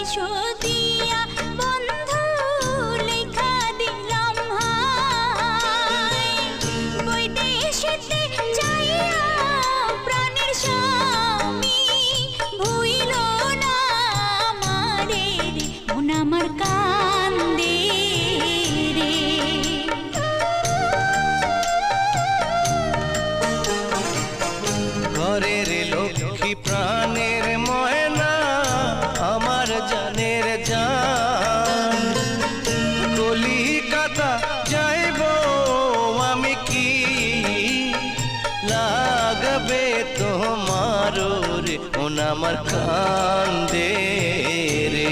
দিয়া বন্ধু লেখা দিলাম হাই বৈদেশেতে যাইয়া প্রাণের স্বামী ভুইল না আমারে রে মন আমার কান্দে রে ঘরের লক্ষ্মী প্রাণের ময়না আমার জানের জান কলিকাতা যাইব আমি কি লাগবে তোমার রে মন আমার কান্দে রে।